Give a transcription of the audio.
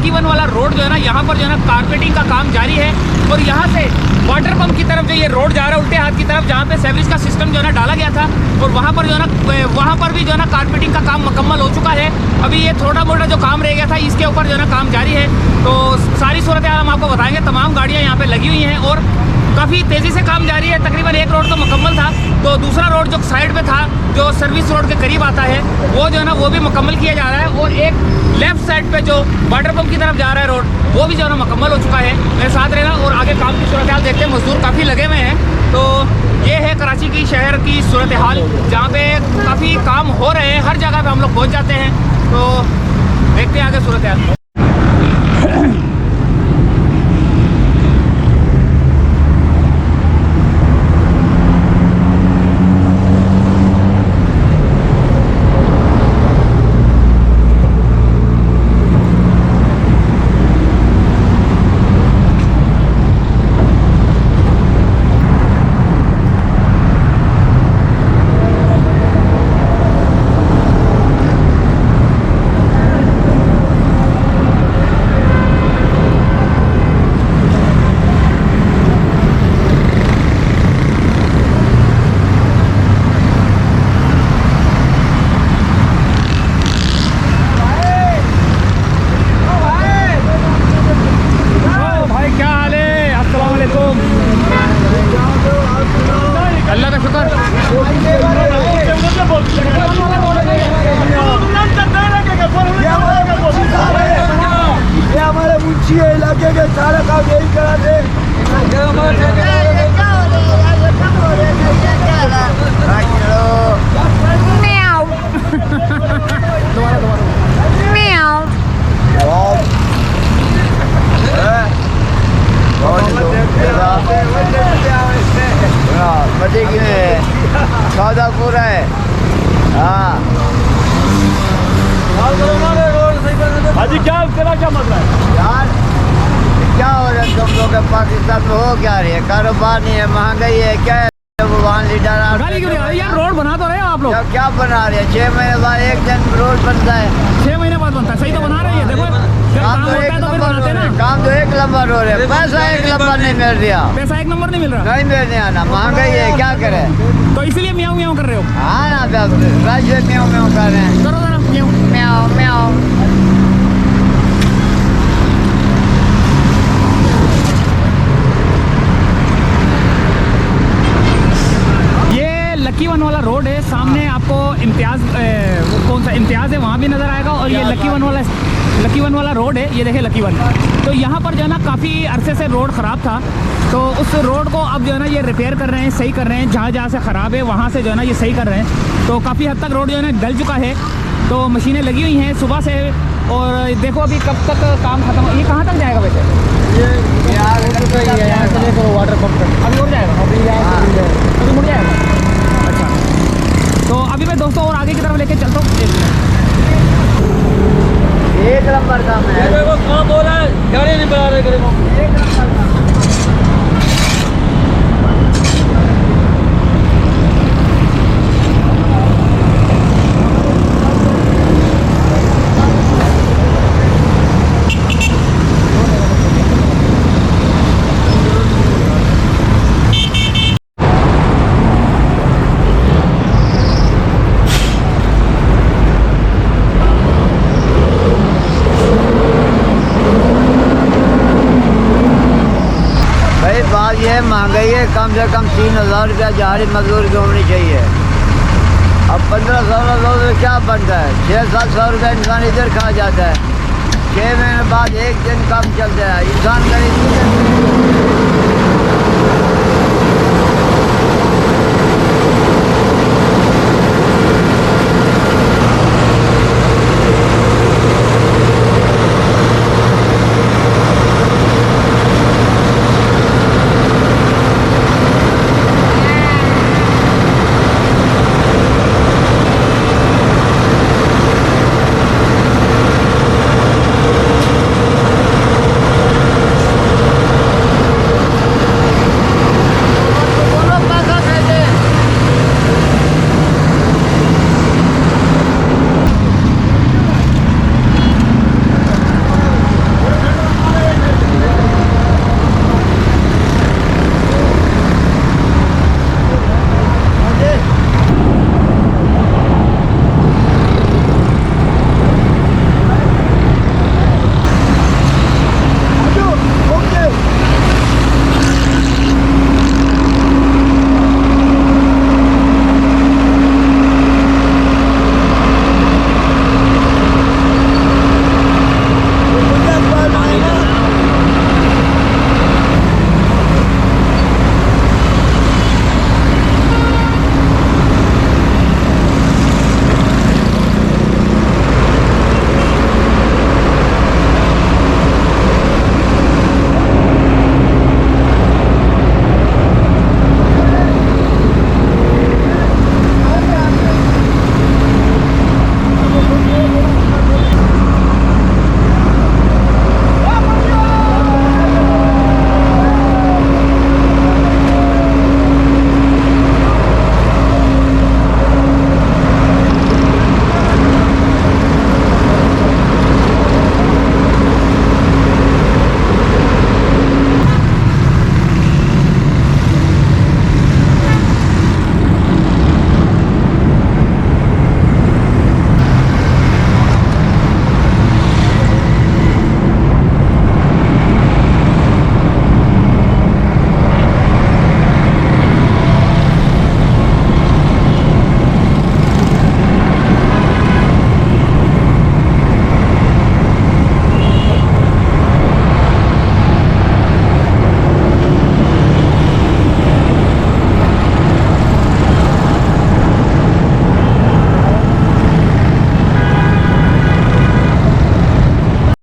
Lucky one वाला road जो है ना, यहाँ पर जो है ना कारपेटिंग का काम जारी है। और यहाँ से वाटर पंप की तरफ जो ये रोड जा रहा है उल्टे हाथ की तरफ, जहाँ पे सेवरेज का सिस्टम जो है ना डाला गया था, और वहाँ पर जो है ना वहाँ पर भी जो है ना कारपेटिंग का काम मुकम्मल हो चुका है। अभी ये थोड़ा मोटा जो काम रह गया था इसके ऊपर जो है ना काम जारी है। तो सारी सूरत हाल हम आपको बताएंगे। तमाम गाड़ियाँ यहाँ पे लगी हुई हैं और काफ़ी तेज़ी से काम जारी है। तकरीबन एक रोड तो मुकम्मल था, तो दूसरा रोड जो साइड पे था, जो सर्विस रोड के करीब आता है, वो जो है ना वो भी मुकम्मल किया जा रहा है। और एक लेफ्ट साइड पे जो वाटर पंप की तरफ जा रहा है रोड, वो भी जो है ना मुकम्मल हो चुका है। मेरे साथ रहना और आगे काम की सूरत हाल देखते हैं। मजदूर काफ़ी लगे हुए हैं। तो ये है कराची की शहर की सूरत हाल, जहाँ पे काफ़ी काम हो रहे हैं। हर जगह पे हम लोग पहुँच जाते हैं। तो देखते हैं आगे सूरत हाल। अल्लाह का शुक्र। ये हमारे मुंशी इलाके के सारा काम यही करा दे। सौदा पूरा है। हाँ हाजी, क्या मसला है यार? क्या हो रहा है तुम लोग पाकिस्तान में? हो क्या रही है? कारोबार नहीं है, महंगाई है, क्या है? वहाँ लीडर यार रोड बना तो रहे हो आप लोग। क्या बना रहे हैं? 6 महीने बाद एक दिन रोड बनता है। 6 महीने बाद बनता है। सही तो बना रहे हैं। देखो काम तो एक नंबर हो रहा है। काम तो एक नंबर हो रहा है। पैसा एक नंबर नहीं मिल रहा। पैसा एक नंबर नहीं मिल रहा। नहीं मिल रहा ना, महंगाई है, क्या करें? तो इसीलिए म्याऊं म्याऊं कर रहे हो। हाँ ना, राज्य म्याऊं म्याऊं कर रहे हैं। करो जरा म्याऊं म्याऊं म्याऊं। लकी वन वाला रोड है। सामने आपको इम्तियाज़ कौन सा इम्तियाज़ है वहाँ भी नज़र आएगा। और ये लकी वन वाला रोड है। ये देखे लकी वन। तो यहाँ पर जो है ना काफ़ी अरसे से रोड ख़राब था, तो उस रोड को अब जो है ना ये रिपेयर कर रहे हैं, सही कर रहे हैं। जहाँ जहाँ से ख़राब है वहाँ से जो है ना ये सही कर रहे हैं। तो काफ़ी हद तक रोड जो है ना गल चुका है। तो मशीनें लगी हुई हैं सुबह से। और देखो अभी कब तक काम ख़त्म। ये कहाँ तक जाएगा वैसे? यहाँ से देखो वाटर पंप तक। अभी और जाएगा? अभी मुड़ जाएगा। तो अभी मैं दोस्तों और आगे की तरफ लेके चलता हूँ। एक नंबर काम है। काम हो रहा है, गाड़ी नहीं बना रहे करेंगे। एक नंबर काम। ये महंगाई है। कम से कम 3000 रुपया दिहाड़ी मजदूरी की होनी चाहिए। अब 1500 रुपये क्या बनता है? 600-700 रुपये इंसान इधर खा जाता है। 6 महीने बाद एक दिन कम चलता है। इंसान गरीब